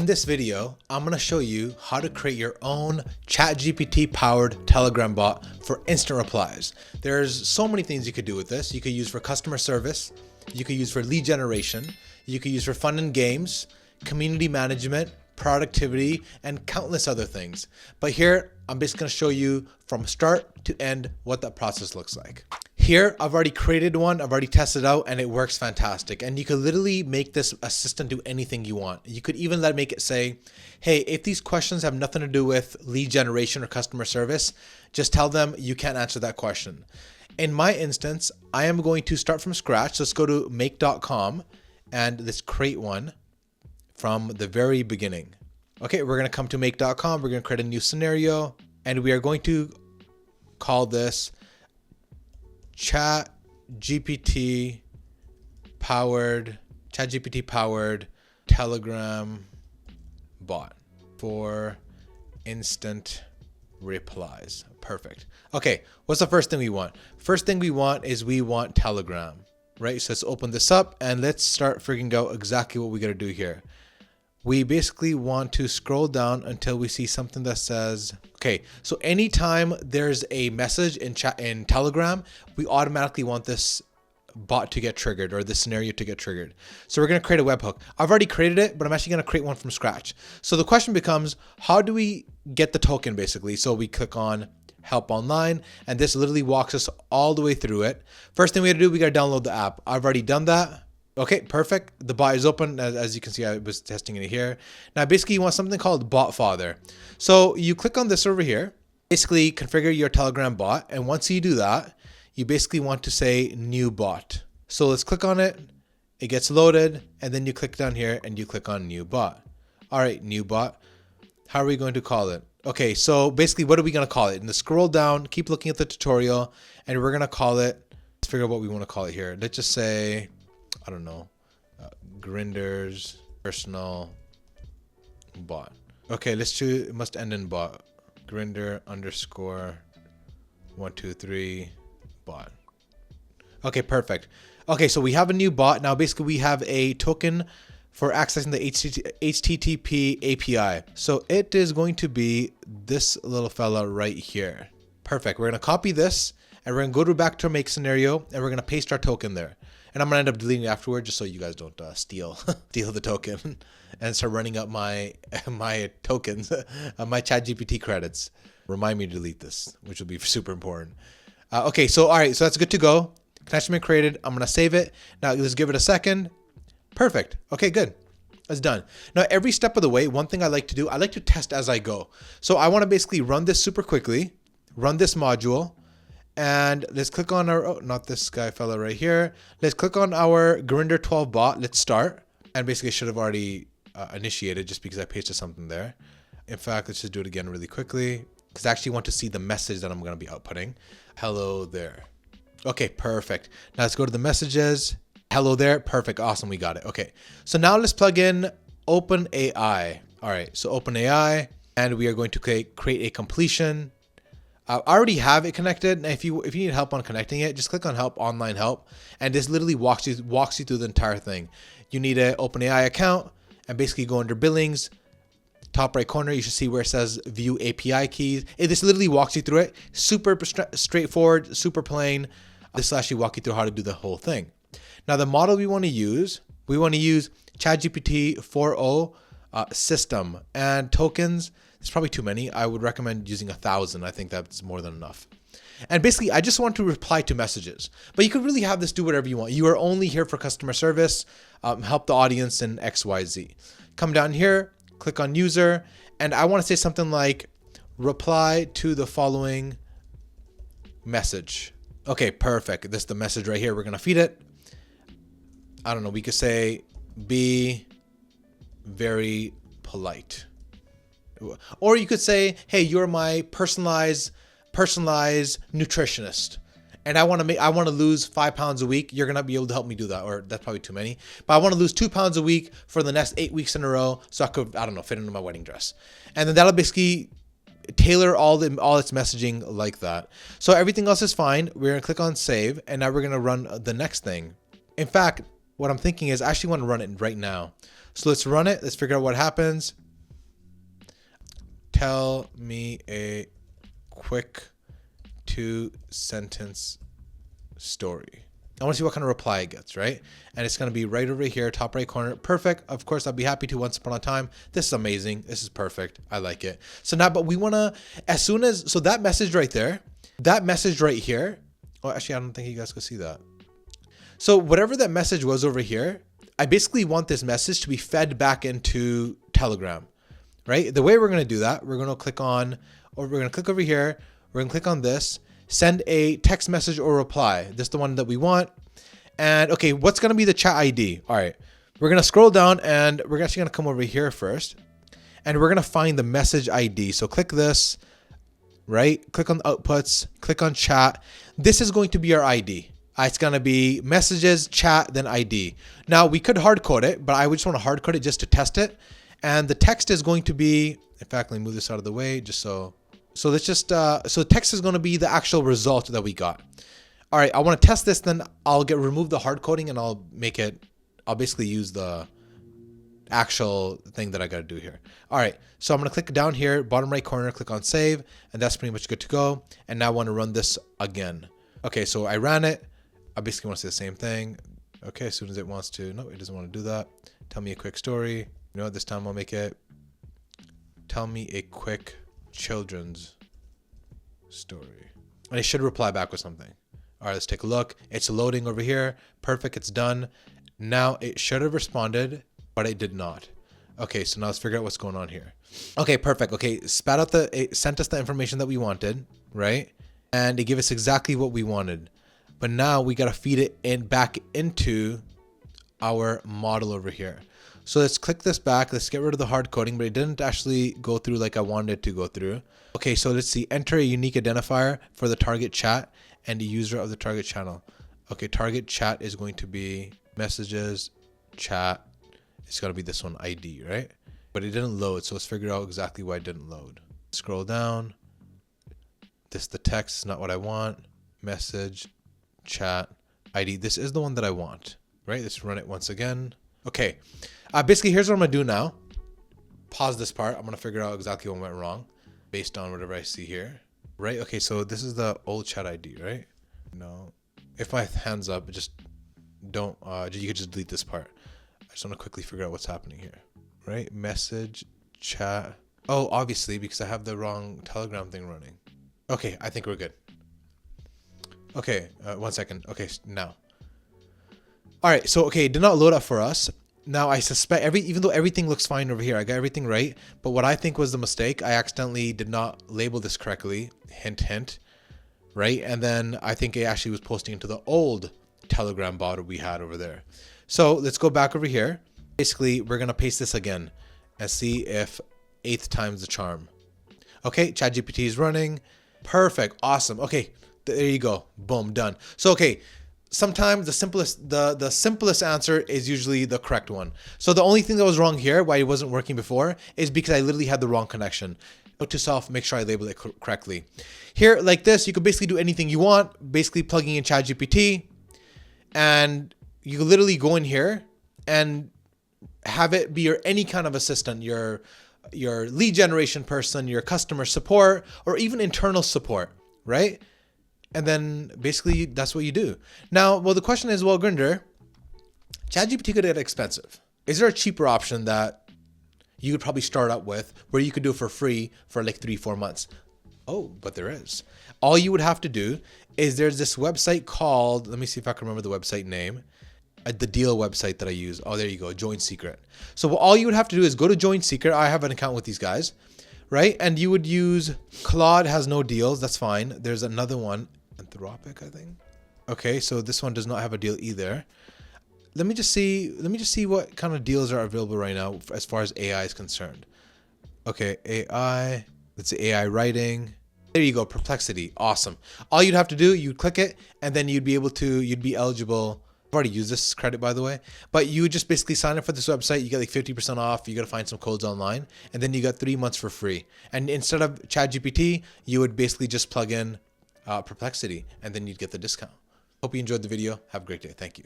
In this video, I'm going to show you how to create your own ChatGPT-powered Telegram bot for instant replies. There's so many things you could do with this. You could use for customer service, you could use for lead generation, you could use for fun and games, community management, productivity, and countless other things. But here, I'm basically going to show you from start to end what that process looks like. Here, I've already created one, I've already tested it out, and it works fantastic. And you could literally make this assistant do anything you want. You could even make it say, hey, if these questions have nothing to do with lead generation or customer service, just tell them you can't answer that question. In my instance, I am going to start from scratch. Let's go to make.com and let's create one from the very beginning. Okay, we're going to come to make.com. We're going to create a new scenario, and we are going to call this ChatGPT-Powered Telegram bot for instant replies. Perfect. Okay, what's the first thing we want? First thing we want is we want Telegram, right? So let's open this up and let's start figuring out exactly what we got to do here. We basically want to scroll down until we see something that says, okay, so anytime there's a message in Telegram, we automatically want this bot to get triggered or this scenario to get triggered. So we're going to create a webhook. I've already created it, but I'm actually going to create one from scratch. So the question becomes, how do we get the token basically? So we click on help online, and this literally walks us all the way through it. First thing we got to do, we got to download the app. I've already done that. Okay, perfect. The bot is open. As you can see, I was testing it here. Now, basically, you want something called Bot Father. So you click on this over here, basically configure your Telegram bot. And once you do that, you basically want to say new bot. So let's click on it. It gets loaded. And then you click down here and you click on new bot. All right, new bot. How are we going to call it? Okay, so basically, what are we going to call it? And the scroll down, keep looking at the tutorial, and we're going to call it, let's figure out what we want to call it here. Let's just say, I don't know, Grinder's personal bot. Okay, let's choose, it must end in bot. Grinder _123 bot. Okay, perfect. Okay, so we have a new bot. Now, basically, we have a token for accessing the HTTP API. So it is going to be this little fella right here. Perfect. We're going to copy this and we're going to go back to our make scenario and we're going to paste our token there. And I'm going to end up deleting it afterward just so you guys don't steal the token and start running up my tokens, my ChatGPT credits. Remind me to delete this, which will be super important. Okay, so all right, so that's good to go. Connection been created. I'm going to save it. Now let's give it a second. Perfect. Okay, good. That's done. Now, every step of the way, one thing I like to do, I like to test as I go. So I want to basically run this super quickly, run this module, and let's click on our, oh, not this guy fella right here. Let's click on our Grinder 12 bot. Let's start. And basically, I should have already initiated just because I pasted something there. In fact, let's just do it again really quickly because I actually want to see the message that I'm going to be outputting. Hello there. Okay, perfect. Now let's go to the messages. Hello there. Perfect. Awesome. We got it. Okay. So now let's plug in OpenAI. All right. So OpenAI, and we are going to create a completion. I already have it connected. And if you need help on connecting it, just click on help, online help. And this literally walks you through the entire thing. You need an OpenAI account and basically go under billings. Top right corner, you should see where it says view API keys. This literally walks you through it. Super straightforward, super plain. This will actually walk you through how to do the whole thing. Now, the model we want to use ChatGPT 4o system and tokens. It's probably too many. I would recommend using 1,000. I think that's more than enough. And basically, I just want to reply to messages. But you could really have this do whatever you want. You are only here for customer service, help the audience in XYZ. Come down here, click on user, and I want to say something like reply to the following message. Okay, perfect. This is the message right here. We're going to feed it. I don't know, we could say, be very polite. Or you could say, hey, you're my personalized nutritionist. And I want to lose 5 pounds a week. You're going to be able to help me do that. Or that's probably too many. But I want to lose 2 pounds a week for the next 8 weeks in a row. So I could, I don't know, fit into my wedding dress. And then that'll basically tailor all its messaging like that. So everything else is fine. We're going to click on save. And now we're going to run the next thing. In fact, what I'm thinking is I actually want to run it right now. So let's run it. Let's figure out what happens. Tell me a quick 2-sentence story. I want to see what kind of reply it gets, right? And it's going to be right over here, top right corner. Perfect. Of course, I'll be happy to once upon a time. This is amazing. This is perfect. I like it. So now, but we want to, as soon as, so that message right there, that message right here. Oh, actually, I don't think you guys can see that. So whatever that message was over here, I basically want this message to be fed back into Telegram, right? The way we're going to do that, we're going to click on, or we're going to click over here. We're going to click on this. Send a text message or reply. This is the one that we want. And okay, what's going to be the chat ID? All right, we're going to scroll down and we're actually going to come over here first. And we're going to find the message ID. So click this, right? Click on outputs, click on chat. This is going to be our ID. It's going to be messages, chat, then ID. Now we could hard code it, but I would just want to hard code it just to test it. And the text is going to be, in fact, let me move this out of the way just so let's just, so text is going to be the actual result that we got. All right, I want to test this, then I'll remove the hard coding and I'll basically use the actual thing that I got to do here. All right, so I'm going to click down here, bottom right corner, click on save, and that's pretty much good to go. And now I want to run this again. Okay, so I ran it. I basically want to say the same thing. Okay, as soon as it wants to, no, it doesn't want to do that. Tell me a quick story. You know what, this time I'll make it, tell me a quick children's story. And it should reply back with something. All right, let's take a look. It's loading over here. Perfect, it's done. Now it should have responded, but it did not. Okay, so now let's figure out what's going on here. Okay, perfect. Okay, it sent us the information that we wanted, right? And it gave us exactly what we wanted. But now we got to feed it back into our model over here. So let's click this back. Let's get rid of the hard coding, but it didn't actually go through like I wanted it to go through. Okay, so let's see. Enter a unique identifier for the target chat and the user of the target channel. Okay, target chat is going to be messages, chat. It's got to be this one, ID, right? But it didn't load, so let's figure out exactly why it didn't load. Scroll down. This is the text, not what I want. Message, chat, ID. This is the one that I want, right? Let's run it once again. Okay. Basically, here's what I'm going to do now. Pause this part. I'm going to figure out exactly what went wrong based on whatever I see here. Right? Okay, so this is the old chat ID, right? No. If my hand's up, just don't, you could just delete this part. I just want to quickly figure out what's happening here. Right? Message, chat. Oh, obviously, because I have the wrong Telegram thing running. Okay, I think we're good. Okay, 1 second. Okay, now. All right, so, okay, it did not load up for us. Now I suspect even though everything looks fine over here, I got everything right. But what I think was the mistake, I accidentally did not label this correctly. Hint, hint. Right? And then I think it actually was posting into the old Telegram bot we had over there. So let's go back over here. Basically, we're going to paste this again and see if 8th time's the charm. Okay, ChatGPT is running. Perfect. Awesome. Okay, there you go. Boom, done. So, okay. Sometimes the simplest answer is usually the correct one. So the only thing that was wrong here, why it wasn't working before, is because I literally had the wrong connection. Note to self, make sure I label it correctly. Here, like this, you could basically do anything you want, basically plugging in ChatGPT, and you can literally go in here and have it be your any kind of assistant, your lead generation person, your customer support, or even internal support, right? And then basically that's what you do. Now, well, the question is, well, Grinder, ChatGPT could get expensive. Is there a cheaper option that you could probably start out with where you could do it for free for like 3-4 months? Oh, but there is. All you would have to do is there's this website called, let me see if I can remember the website name, the deal website that I use. Oh, there you go, Join Secret. So all you would have to do is go to Join Secret. I have an account with these guys, right? And you would use Claude has no deals. That's fine. There's another one. Anthropic, I think. Okay, so this one does not have a deal either. Let me just see what kind of deals are available right now as far as AI is concerned. Okay, AI, let's say AI writing. There you go, Perplexity. Awesome. All you'd have to do, you'd click it, and then you'd be eligible. I've already used this credit, by the way, but you would just basically sign up for this website. You get like 50% off. You got to find some codes online, and then you got 3 months for free. And instead of ChatGPT, you would basically just plug in Perplexity, and then you'd get the discount. Hope you enjoyed the video. Have a great day. Thank you.